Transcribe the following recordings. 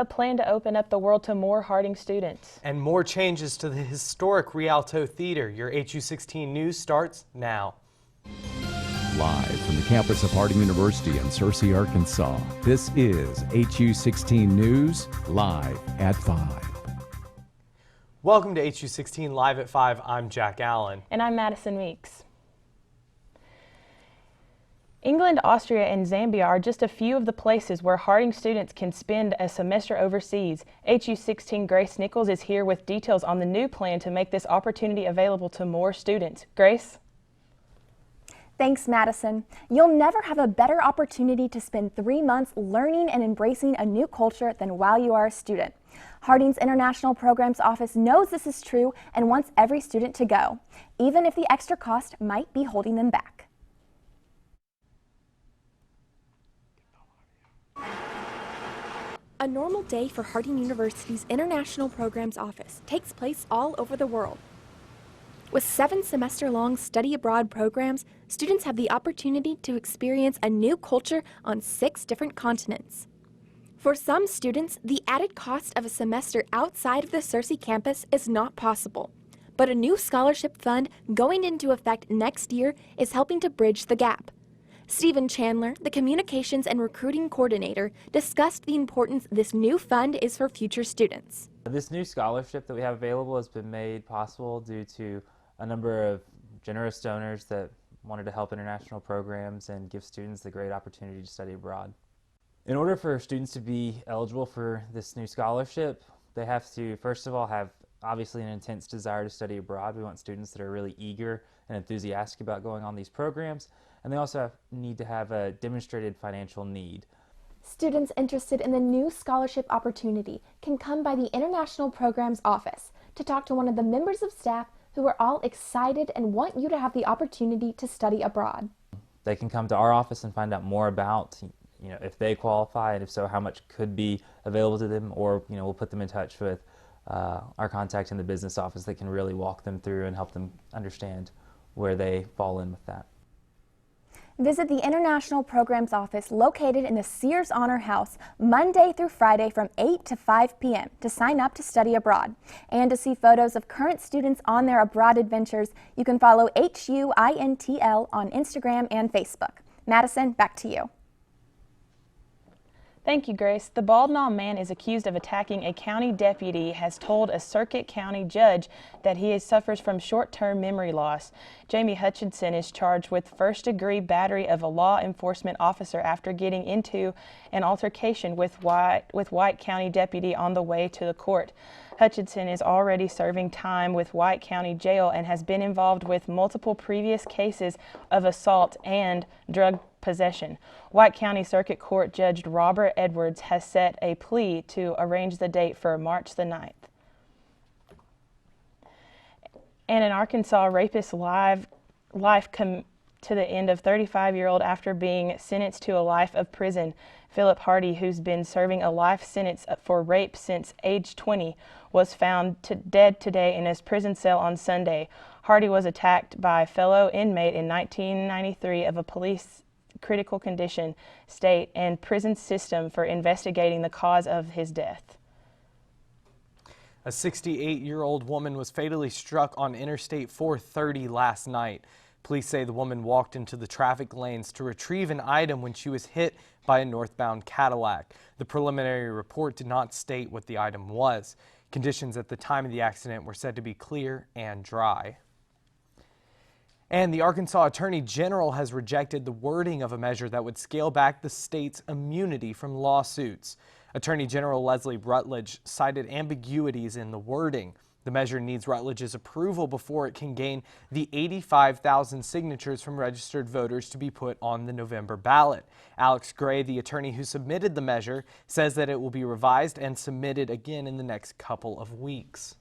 a plan to open up the world to more Harding students. And more changes to the historic Rialto Theater. Your HU16 News starts now. Live from the campus of Harding University in Searcy, Arkansas, this is HU16 News, live at 5. Welcome to HU16 Live at 5. I'm Jack Allen. And I'm Madison Meeks. England, Austria, and Zambia are just a few of the places where Harding students can spend a semester overseas. HU16 Grace Nichols is here with details on the new plan to make this opportunity available to more students. Grace? Thanks, Madison. You'll never have a better opportunity to spend 3 months learning and embracing a new culture than while you are a student. Harding's International Programs Office knows this is true and wants every student to go, even if the extra cost might be holding them back. A normal day for Harding University's International Programs Office takes place all over the world. With 7 semester-long study abroad programs, students have the opportunity to experience a new culture on 6 different continents. For some students, the added cost of a semester outside of the Searcy campus is not possible, but a new scholarship fund going into effect next year is helping to bridge the gap. Stephen Chandler, the Communications and Recruiting Coordinator, discussed the importance this new fund is for future students. This new scholarship that we have available has been made possible due to a number of generous donors that wanted to help international programs and give students the great opportunity to study abroad. In order for students to be eligible for this new scholarship, they have to, first of all, have obviously an intense desire to study abroad. We want students that are really eager and enthusiastic about going on these programs, and they also need to have a demonstrated financial need. Students interested in the new scholarship opportunity can come by the International Programs Office to talk to one of the members of staff who are all excited and want you to have the opportunity to study abroad. They can come to our office and find out more about, if they qualify, and if so, how much could be available to them, or, we'll put them in touch with our contact in the business office that can really walk them through and help them understand where they fall in with that. Visit the International Programs Office located in the Sears Honor House Monday through Friday from 8 to 5 p.m. to sign up to study abroad. And to see photos of current students on their abroad adventures, you can follow HUINTL on Instagram and Facebook. Madison, back to you. Thank you, Grace. The Bald Knob man is accused of attacking a county deputy, has told a Circuit County judge that he suffers from short-term memory loss. Jamie Hutchinson is charged with first-degree battery of a law enforcement officer after getting into an altercation with White County deputy on the way to the court. Hutchinson is already serving time with White County Jail and has been involved with multiple previous cases of assault and drug possession. White County Circuit Court Judge Robert Edwards has set a plea to arrange the date for March the 9th. And in Arkansas, rapist life come to the end of 35-year-old after being sentenced to a life of prison. Philip Hardy, who's been serving a life sentence for rape since age 20, was found dead today in his prison cell on Sunday. Hardy was attacked by a fellow inmate in 1993 of a police critical condition state and prison system for investigating the cause of his death. A 68-year-old woman was fatally struck on Interstate 430 last night. Police say the woman walked into the traffic lanes to retrieve an item when she was hit by a northbound Cadillac. The preliminary report did not state what the item was. Conditions at the time of the accident were said to be clear and dry. And the Arkansas Attorney General has rejected the wording of a measure that would scale back the state's immunity from lawsuits. Attorney General Leslie Rutledge cited ambiguities in the wording. The measure needs Rutledge's approval before it can gain the 85,000 signatures from registered voters to be put on the November ballot. Alex Gray, the attorney who submitted the measure, says that it will be revised and submitted again in the next couple of weeks.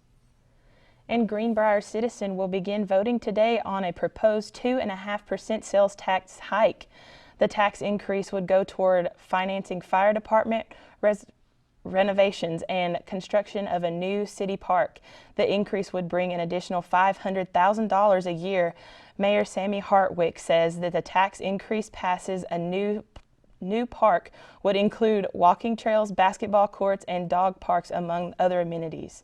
And Greenbrier Citizen will begin voting today on a proposed 2.5% sales tax hike. The tax increase would go toward financing fire department renovations and construction of a new city park. The increase would bring an additional $500,000 a year. Mayor Sammy Hartwick says that the tax increase passes a new new park would include walking trails, basketball courts, and dog parks, among other amenities.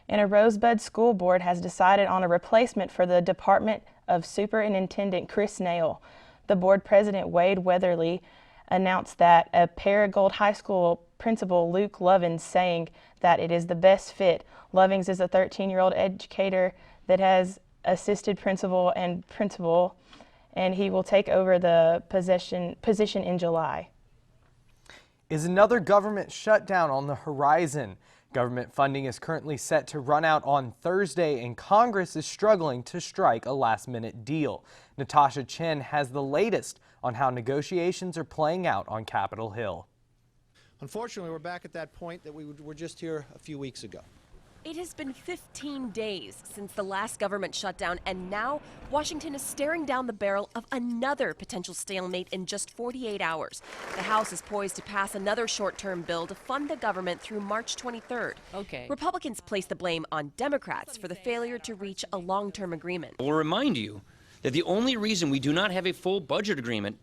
And a Rosebud School Board has decided on a replacement for the Department of Superintendent Chris Nail. The board president, Wade Weatherly, announced that a Paragould High School principal, Luke Lovins, saying that it is the best fit. Lovins is a 13-year-old educator that has assisted principal, and he will take over the position in July. Is another government shutdown on the horizon? Government funding is currently set to run out on Thursday, and Congress is struggling to strike a last-minute deal. Natasha Chen has the latest on how negotiations are playing out on Capitol Hill. Unfortunately, we're back at that point that we were just here a few weeks ago. It has been 15 days since the last government shutdown, and now Washington is staring down the barrel of another potential stalemate in just 48 hours. The House is poised to pass another short-term bill to fund the government through March 23rd. Republicans place the blame on Democrats for the failure to reach a long-term agreement. We'll remind you that the only reason we do not have a full budget agreement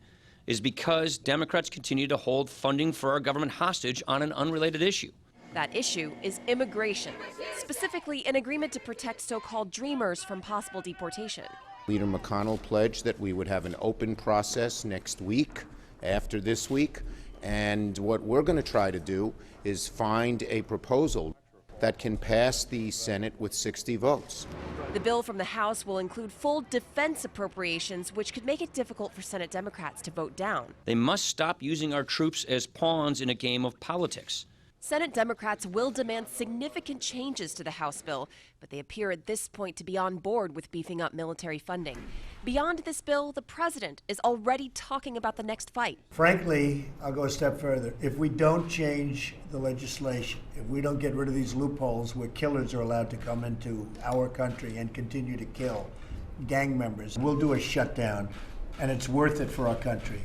is because Democrats continue to hold funding for our government hostage on an unrelated issue. That issue is immigration, specifically an agreement to protect so-called dreamers from possible deportation. Leader McConnell pledged that we would have an open process next week, after this week, and what we're going to try to do is find a proposal that can pass the Senate with 60 votes. The bill from the House will include full defense appropriations, which could make it difficult for Senate Democrats to vote down. They must stop using our troops as pawns in a game of politics. Senate Democrats will demand significant changes to the House bill, but they appear at this point to be on board with beefing up military funding. Beyond this bill, the president is already talking about the next fight. Frankly, I'll go a step further. If we don't change the legislation, if we don't get rid of these loopholes where killers are allowed to come into our country and continue to kill gang members, we'll do a shutdown, and it's worth it for our country.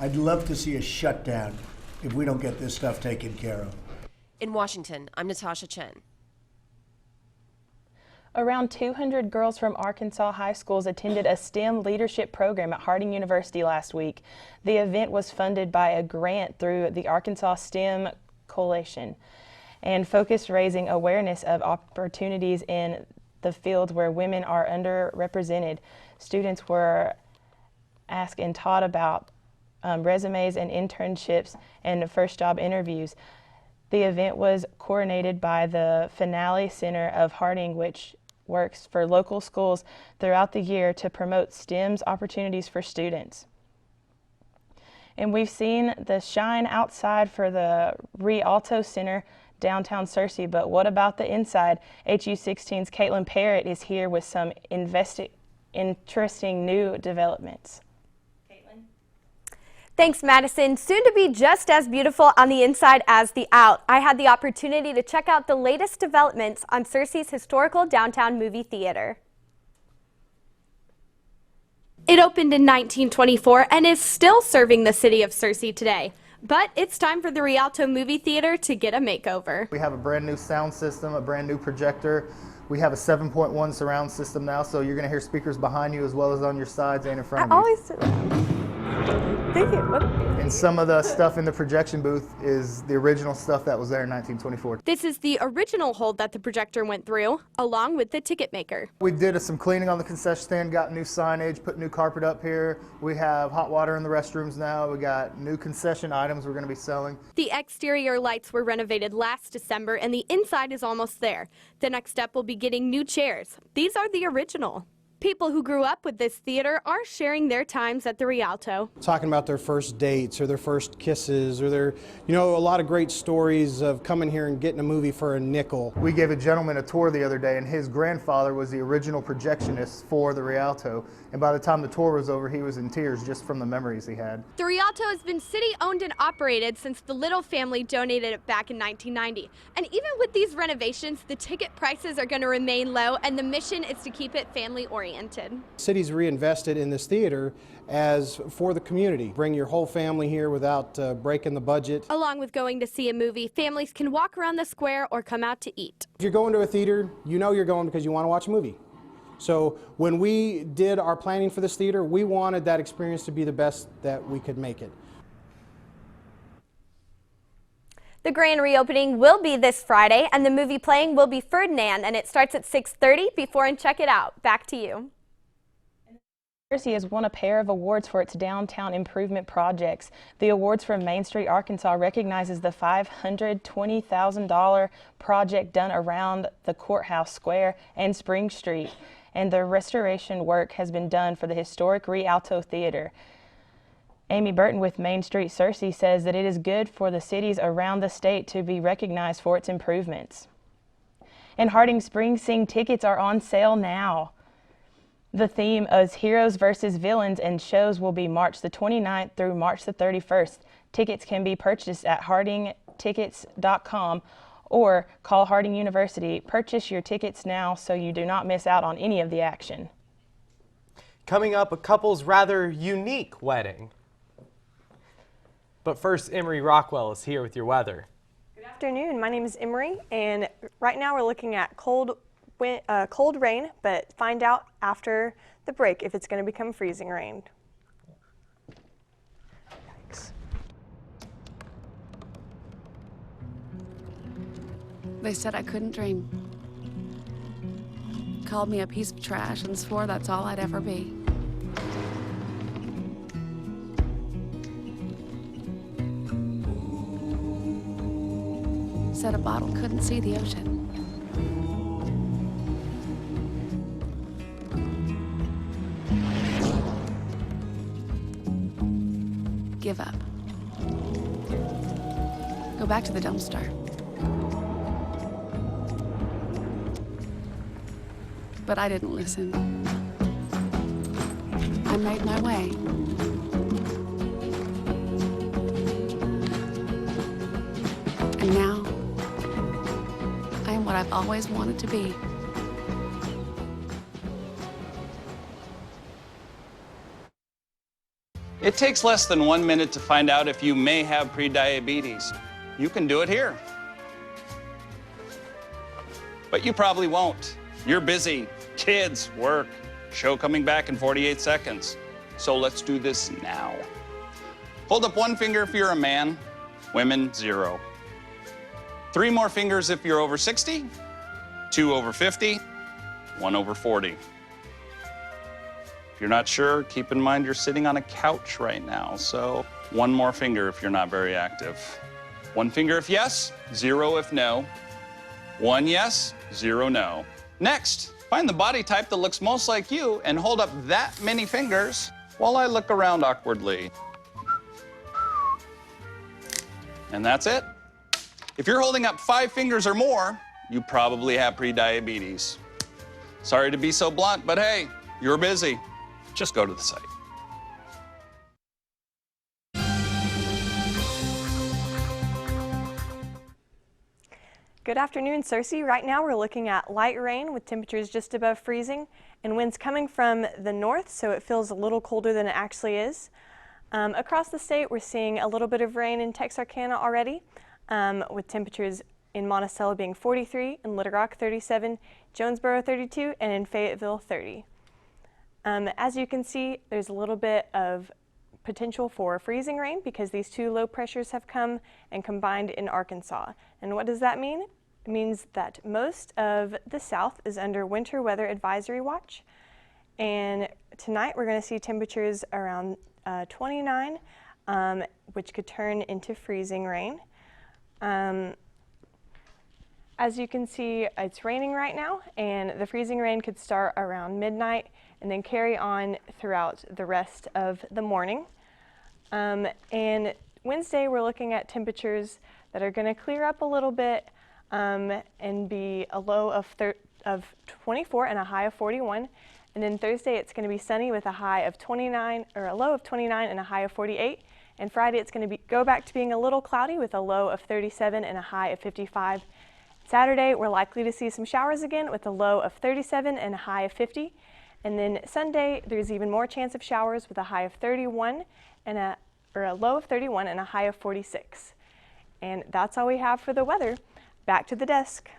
I'd love to see a shutdown if we don't get this stuff taken care of. In Washington, I'm Natasha Chen. Around 200 girls from Arkansas high schools attended a STEM leadership program at Harding University last week. The event was funded by a grant through the Arkansas STEM Coalition and focused raising awareness of opportunities in the fields where women are underrepresented. Students were asked and taught about resumes and internships and first job interviews. The event was coordinated by the Finale Center of Harding, which works for local schools throughout the year to promote STEM's opportunities for students. And we've seen the shine outside for the Rialto Center downtown Searcy, but what about the inside? HU16's Caitlin Parrott is here with some interesting new developments. Thanks, Madison. Soon to be just as beautiful on the inside as the out. I had the opportunity to check out the latest developments on Searcy's historical downtown movie theater. It opened in 1924 and is still serving the city of Searcy today. But it's time for the Rialto Movie Theater to get a makeover. We have a brand new sound system, a brand new projector. We have a 7.1 surround system now, so you're going to hear speakers behind you as well as on your sides and in front of you. I always do that. Thank you. And some of the stuff in the projection booth is the original stuff that was there in 1924. This is the original hold that the projector went through, along with the ticket maker. We did some cleaning on the concession stand, got new signage, put new carpet up here. We have hot water in the restrooms now. We got new concession items we're going to be selling. The exterior lights were renovated last December, and the inside is almost there. The next step will be getting new chairs. These are the original. People who grew up with this theater are sharing their times at the Rialto. Talking about their first dates or their first kisses or their, a lot of great stories of coming here and getting a movie for a nickel. We gave a gentleman a tour the other day, and his grandfather was the original projectionist for the Rialto. And by the time the tour was over, he was in tears just from the memories he had. The Rialto has been city-owned and operated since the Little family donated it back in 1990. And even with these renovations, the ticket prices are going to remain low, and the mission is to keep it family-oriented. The city's reinvested in this theater as for the community. Bring your whole family here without breaking the budget. Along with going to see a movie, families can walk around the square or come out to eat. If you're going to a theater, you know you're going because you want to watch a movie. So when we did our planning for this theater, we wanted that experience to be the best that we could make it. The grand reopening will be this Friday, and the movie playing will be Ferdinand, and it starts at 6:30. Be sure and check it out. Back to you. Searcy has won a pair of awards for its downtown improvement projects. The awards from Main Street, Arkansas recognizes the $520,000 project done around the Courthouse Square and Spring Street, and the restoration work has been done for the historic Rialto Theater. Amy Burton with Main Street Searcy says that it is good for the cities around the state to be recognized for its improvements. And Harding Spring Sing tickets are on sale now. The theme is Heroes versus Villains, and shows will be March the 29th through March the 31st. Tickets can be purchased at hardingtickets.com or call Harding University. Purchase your tickets now so you do not miss out on any of the action. Coming up, a couple's rather unique wedding. But first, Emery Rockwell is here with your weather. Good afternoon. My name is Emery, and right now we're looking at cold rain, but find out after the break if it's going to become freezing rain. Thanks. They said I couldn't dream. Called me a piece of trash and swore that's all I'd ever be. Said a bottle couldn't see the ocean. Give up. Go back to the dumpster. But I didn't listen. I made my way. And now, I am what I've always wanted to be. It takes less than 1 minute to find out if you may have prediabetes. You can do it here. But you probably won't. You're busy. Kids, work, show coming back in 48 seconds. So let's do this now. Hold up one finger if you're a man, women, 0. 3 more fingers if you're over 60, 2 over 50, 1 over 40. If you're not sure, keep in mind you're sitting on a couch right now, so 1 more finger if you're not very active. 1 finger if yes, 0 if no. 1 yes, 0 no. Next, find the body type that looks most like you and hold up that many fingers while I look around awkwardly. And that's it. If you're holding up 5 fingers or more, you probably have prediabetes. Sorry to be so blunt, but hey, you're busy. Just go to the site. Good afternoon, Searcy. Right now we're looking at light rain with temperatures just above freezing and winds coming from the north, so it feels a little colder than it actually is. Across the state, we're seeing a little bit of rain in Texarkana already, with temperatures in Monticello being 43, in Little Rock 37, Jonesboro 32, and in Fayetteville 30. As you can see, there's a little bit of potential for freezing rain because these 2 low pressures have come and combined in Arkansas. And what does that mean? It means that most of the South is under winter weather advisory watch. And tonight we're going to see temperatures around 29, which could turn into freezing rain. As you can see, it's raining right now, and the freezing rain could start around midnight and then carry on throughout the rest of the morning. And Wednesday, we're looking at temperatures that are going to clear up a little bit and be a low of 24 and a high of 41. And then Thursday, it's going to be sunny with a high of 29, or a low of 29 and a high of 48. And Friday, it's going to go back to being a little cloudy with a low of 37 and a high of 55. Saturday, we're likely to see some showers again with a low of 37 and a high of 50. And then Sunday, there's even more chance of showers with a high of 31 and a low of 31 and a high of 46. And that's all we have for the weather. Back to the desk.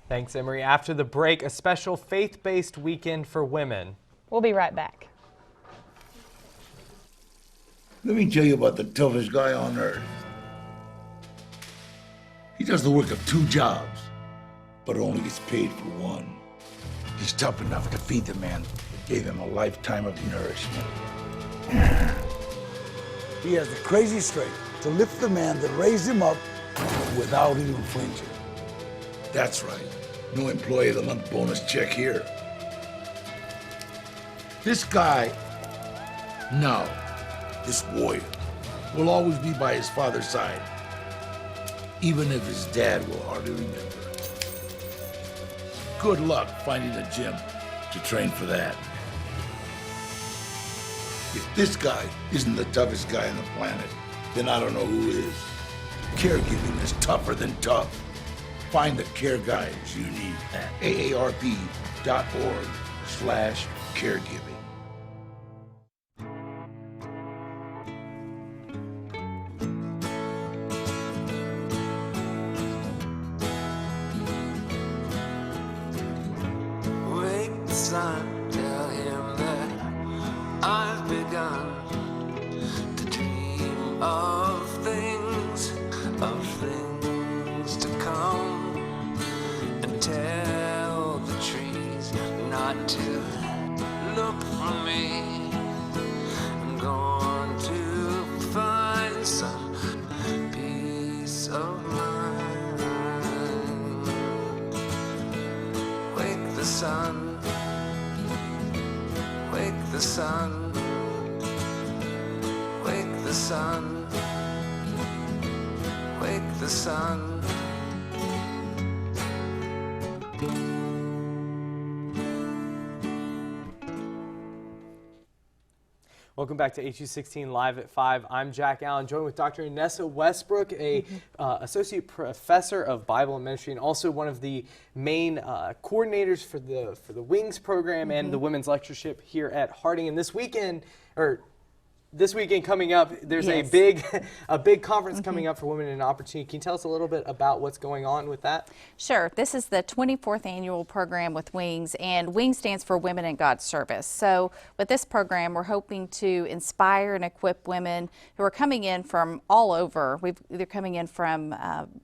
Thanks, Emery. After the break, a special faith-based weekend for women. We'll be right back. Let me tell you about the toughest guy on earth. He does the work of 2 jobs, but only gets paid for one. He's tough enough to feed the man that gave him a lifetime of nourishment. He has the crazy strength to lift the man that raised him up without even flinching. That's right. No employee of the month bonus check here. This guy, no, this warrior, will always be by his father's side, even if his dad will hardly remember. Good luck finding a gym to train for that. If this guy isn't the toughest guy on the planet, then I don't know who is. Caregiving is tougher than tough. Find the care guides you need at aarp.org/caregiving. Wake the sun, tell him that I've begun to dream of things to come, and tell the trees not to look for me. I'm going to find some peace of mind. Wake the sun, wake the sun, wake the sun, wake the sun. Welcome back to HU 16 Live at 5. I'm Jack Allen, joined with Dr. Inessa Westbrook, a associate professor of Bible and ministry, and also one of the main coordinators for the Wings program and the women's lectureship here at Harding. And this weekend coming up, there's a big conference coming up for women and opportunity. Can you tell us a little bit about what's going on with that? Sure. This is the 24th annual program with Wings, and Wings stands for Women in God's Service. So with this program, we're hoping to inspire and equip women who are coming in from all over. They're coming in from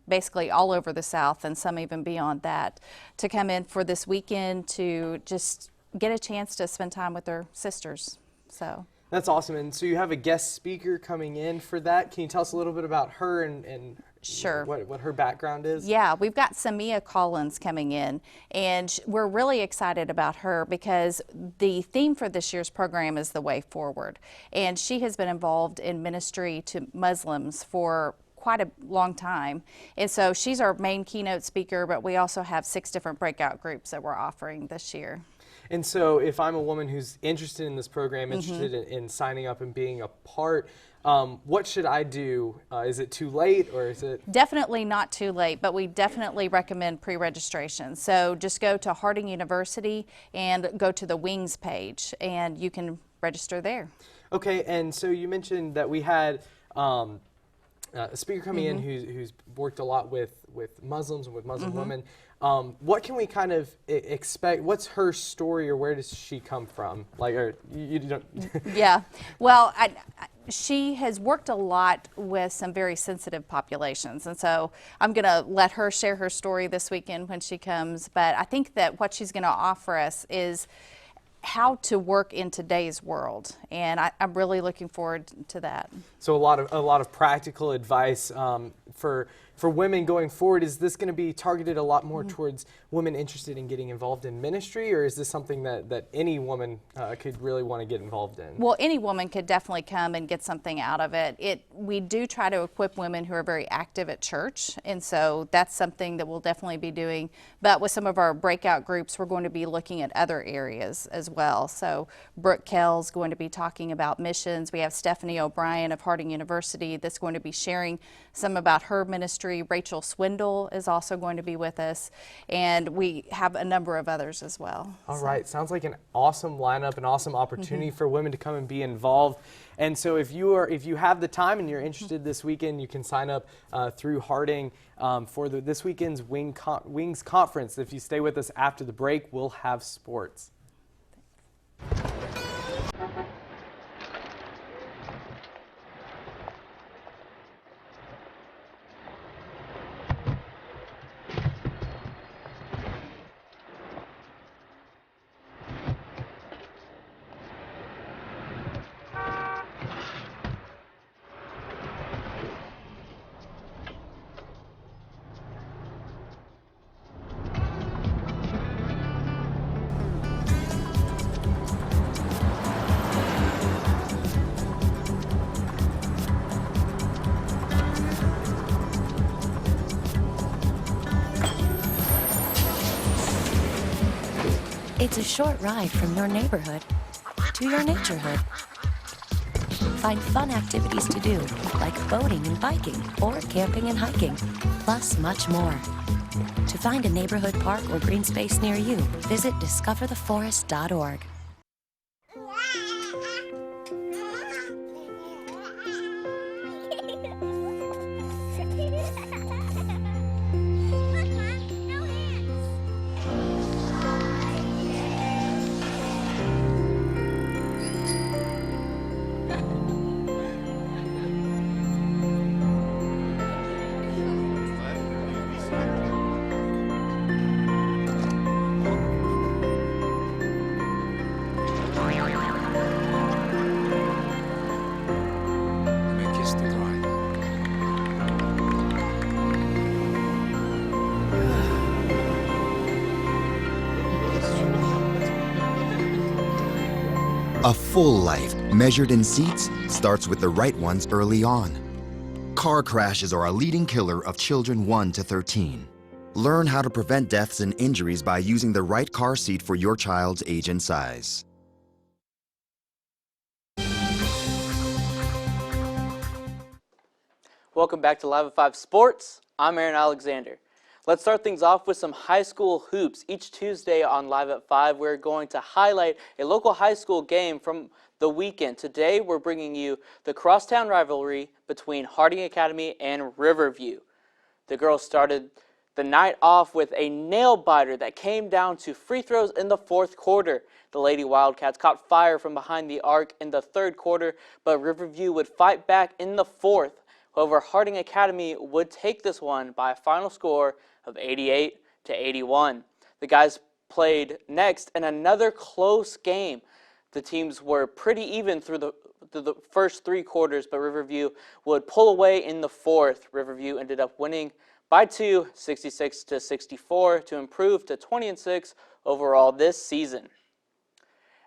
basically all over the South and some even beyond that, to come in for this weekend to just get a chance to spend time with their sisters. So. That's awesome. And so you have a guest speaker coming in for that. Can you tell us a little bit about her and Sure. what her background is? Yeah, we've got Samia Collins coming in, and we're really excited about her because the theme for this year's program is the way forward. And she has been involved in ministry to Muslims for quite a long time. And so she's our main keynote speaker, but we also have 6 different breakout groups that we're offering this year. And so if I'm a woman who's interested in this program, interested in signing up and being a part, what should I do? Is it too late, or is it? Definitely not too late, but we definitely recommend pre-registration. So just go to Harding University and go to the Wings page, and you can register there. Okay, and so you mentioned that we had a speaker coming in who's worked a lot with Muslims and with Muslim women. What can we kind of expect? What's her story, or where does she come from? Like, or you don't? Yeah, well, she has worked a lot with some very sensitive populations, and so I'm going to let her share her story this weekend when she comes. But I think that what she's going to offer us is how to work in today's world, and I'm really looking forward to that. So a lot of practical advice for women going forward. Is this going to be targeted a lot more towards women interested in getting involved in ministry, or is this something that any woman could really want to get involved in? Well, any woman could definitely come and get something out of it. We do try to equip women who are very active at church, and so that's something that we'll definitely be doing. But with some of our breakout groups, we're going to be looking at other areas as well. So Brooke Kell's going to be talking about missions. We have Stephanie O'Brien of Harding University that's going to be sharing some about about her ministry. Rachel Swindle is also going to be with us, and we have a number of others as well. All right, sounds like an awesome lineup, an awesome opportunity for women to come and be involved. And so if you have the time and you're interested this weekend, you can sign up through Harding for this weekend's Wings Conference. If you stay with us after the break, we'll have sports. It's a short ride from your neighborhood to your naturehood. Find fun activities to do, like boating and biking, or camping and hiking, plus much more. To find a neighborhood park or green space near you, visit discovertheforest.org. A full life, measured in seats, starts with the right ones early on. Car crashes are a leading killer of children 1 to 13. Learn how to prevent deaths and injuries by using the right car seat for your child's age and size. Welcome back to Live at 5 Sports. I'm Aaron Alexander. Let's start things off with some high school hoops. Each Tuesday on Live at 5, we're going to highlight a local high school game from the weekend. Today, we're bringing you the crosstown rivalry between Harding Academy and Riverview. The girls started the night off with a nail-biter that came down to free throws in the fourth quarter. The Lady Wildcats caught fire from behind the arc in the third quarter, but Riverview would fight back in the fourth. However, Harding Academy would take this one by a final score of 88-81. The guys played next in another close game. The teams were pretty even through the first three quarters, but Riverview would pull away in the fourth. Riverview ended up winning by 2, 66-64, to improve to 20-6 overall this season.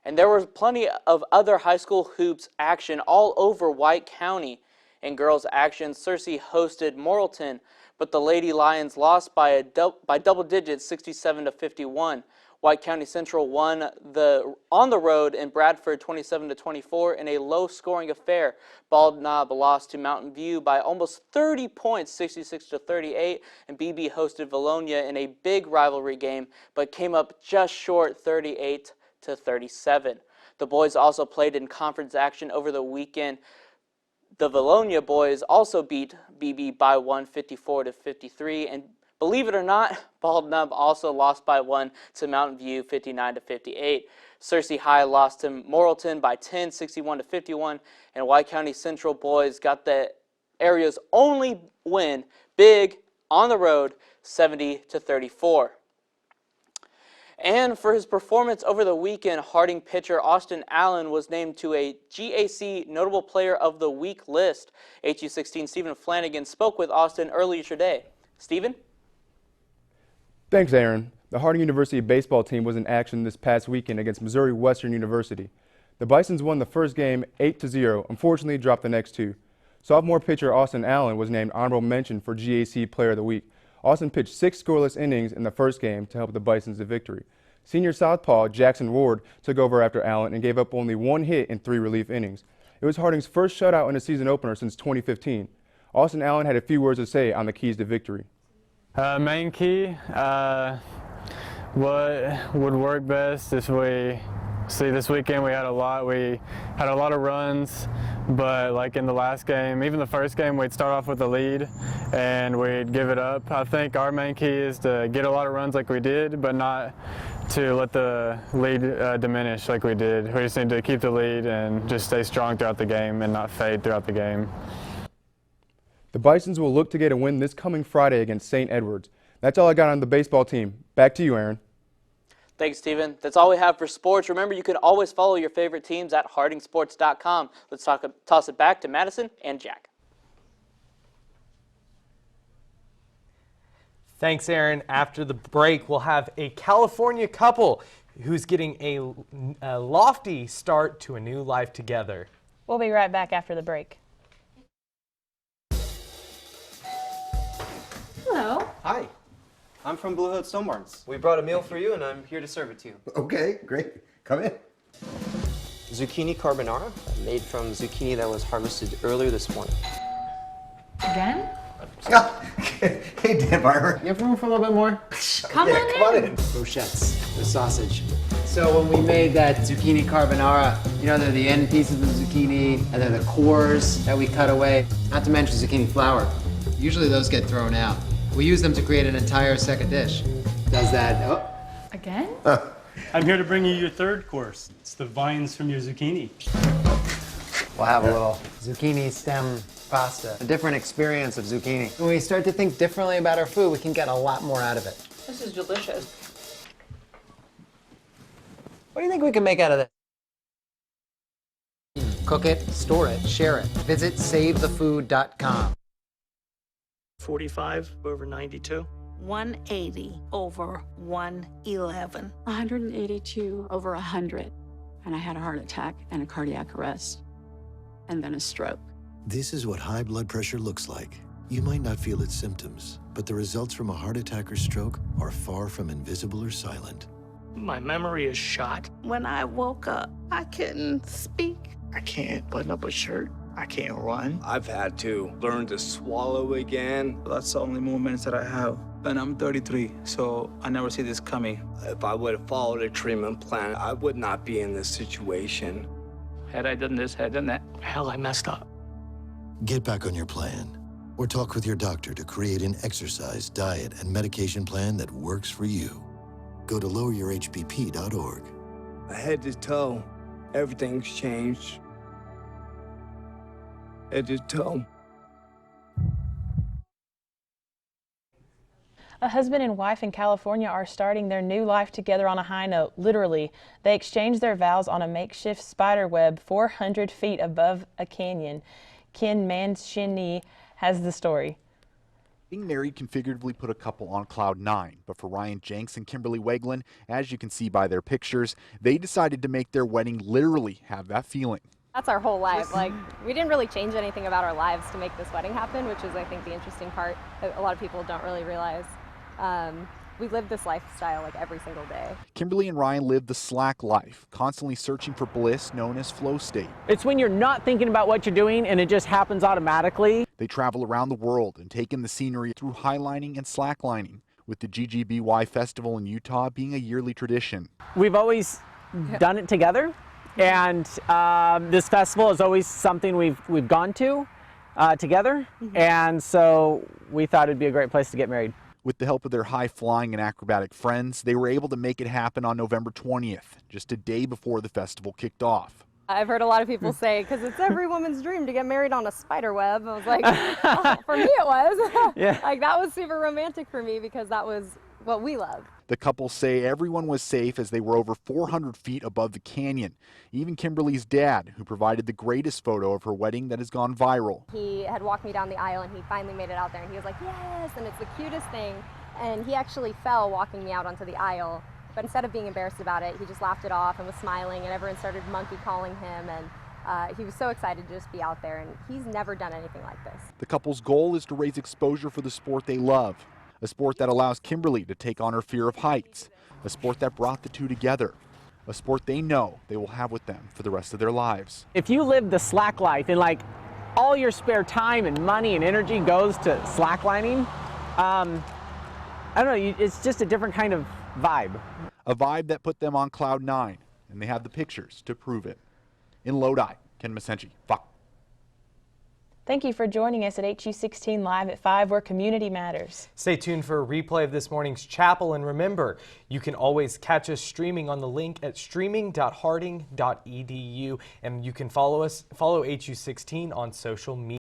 And there was plenty of other high school hoops action all over White County. In girls action, Searcy hosted Morrilton, but the Lady Lions lost by double digits, 67-51. White County Central won on the road in Bradford, 27-24, in a low-scoring affair. Bald Knob lost to Mountain View by almost 30 points, 66-38, and BB hosted Valonia in a big rivalry game, but came up just short, 38-37. The boys also played in conference action over the weekend. The Valonia boys also beat BB by 1, 54-53, and believe it or not, Bald Knob also lost by 1 to Mountain View, 59-58. Searcy High lost to Morrilton by 10, 61-51, and White County Central boys got the area's only win, big, on the road, 70-34. And for his performance over the weekend, Harding pitcher Austin Allen was named to a GAC Notable Player of the Week list. HU16 Stephen Flanagan spoke with Austin earlier today. Stephen? Thanks, Aaron. The Harding University baseball team was in action this past weekend against Missouri Western University. The Bisons won the first game 8-0, unfortunately dropped the next two. Sophomore pitcher Austin Allen was named honorable mention for GAC Player of the Week. Austin pitched 6 scoreless innings in the first game to help the Bisons to victory. Senior southpaw Jackson Ward took over after Allen and gave up only 1 hit in 3 relief innings. It was Harding's first shutout in a season opener since 2015. Austin Allen had a few words to say on the keys to victory. Main key, what would work best is this weekend we had a lot of runs, but like in the last game, even the first game, we'd start off with a lead and we'd give it up. I think our main key is to get a lot of runs like we did, but not to let the lead diminish like we did. We just need to keep the lead and just stay strong throughout the game and not fade throughout the game. The Bisons will look to get a win this coming Friday against St. Edwards. That's all I got on the baseball team. Back to you, Aaron. Thanks, Steven. That's all we have for sports. Remember, you can always follow your favorite teams at hardingsports.com. Let's toss it back to Madison and Jack. Thanks, Aaron. After the break, we'll have a California couple who's getting a lofty start to a new life together. We'll be right back after the break. Hello. Hi. I'm from Blue Hood Stone Barns. We brought a meal for you, and I'm here to serve it to you. Okay, great. Come in. Zucchini carbonara, made from zucchini that was harvested earlier this morning. Again? Hey, Dan Barber. You have room for a little bit more? Come on in. Brochettes, the sausage. So when we made that zucchini carbonara, you know, they're the end pieces of the zucchini, and they're the cores that we cut away. Not to mention zucchini flour. Usually those get thrown out. We use them to create an entire second dish. Does that, Again? I'm here to bring you your third course. It's the vines from your zucchini. We'll have a little zucchini stem pasta. A different experience of zucchini. When we start to think differently about our food, we can get a lot more out of it. This is delicious. What do you think we can make out of this? Cook it, store it, share it. Visit SaveTheFood.com. 45 over 92. 180 over 111. 182 over 100. And I had a heart attack and a cardiac arrest. And then a stroke. This is what high blood pressure looks like. You might not feel its symptoms, but the results from a heart attack or stroke are far from invisible or silent. My memory is shot. When I woke up, I couldn't speak. I can't button up a shirt. I can't run. I've had to learn to swallow again. That's the only moments that I have. And I'm 33, so I never see this coming. If I would have followed a treatment plan, I would not be in this situation. Had I done this, had I done that, hell, I messed up. Get back on your plan, or talk with your doctor to create an exercise, diet, and medication plan that works for you. Go to loweryourhbp.org. Head to toe, everything's changed. Head to toe. A husband and wife in California are starting their new life together on a high note, literally. They exchanged their vows on a makeshift spider web 400 feet above a canyon. Ken Mancini has the story. Being married can figuratively put a couple on cloud nine, but for Ryan Jenks and Kimberly Weglin, as you can see by their pictures, they decided to make their wedding literally have that feeling. That's our whole life. Like, we didn't really change anything about our lives to make this wedding happen, which is, I think, the interesting part that a lot of people don't really realize. We live this lifestyle like every single day. Kimberly and Ryan live the slack life, constantly searching for bliss known as flow state. It's when you're not thinking about what you're doing and it just happens automatically. They travel around the world and take in the scenery through highlining and slacklining, with the GGBY Festival in Utah being a yearly tradition. We've always done it together, and this festival is always something we've gone to together, and so we thought it'd be a great place to get married. With the help of their high-flying and acrobatic friends, they were able to make it happen on November 20th, just a day before the festival kicked off. I've heard a lot of people say, because it's every woman's dream to get married on a spider web. I was like, oh, for me it was. Yeah. Like, that was super romantic for me because that was what we love. The couple say everyone was safe as they were over 400 feet above the canyon. Even Kimberly's dad, who provided the greatest photo of her wedding that has gone viral. He had walked me down the aisle and he finally made it out there and he was like, yes, and it's the cutest thing. And he actually fell walking me out onto the aisle. But instead of being embarrassed about it, he just laughed it off and was smiling, and everyone started monkey calling him, and he was so excited to just be out there, and he's never done anything like this. The couple's goal is to raise exposure for the sport they love, a sport that allows Kimberly to take on her fear of heights, a sport that brought the two together, a sport they know they will have with them for the rest of their lives. If you live the slack life and like all your spare time and money and energy goes to slacklining, I don't know, it's just a different kind of vibe. A vibe that put them on cloud 9, and they have the pictures to prove it. In Lodi, Ken Masenchi, Fox. Thank you for joining us at HU16 Live at 5, where community matters. Stay tuned for a replay of this morning's chapel, and remember, you can always catch us streaming on the link at streaming.harding.edu, and you can follow HU16 on social media.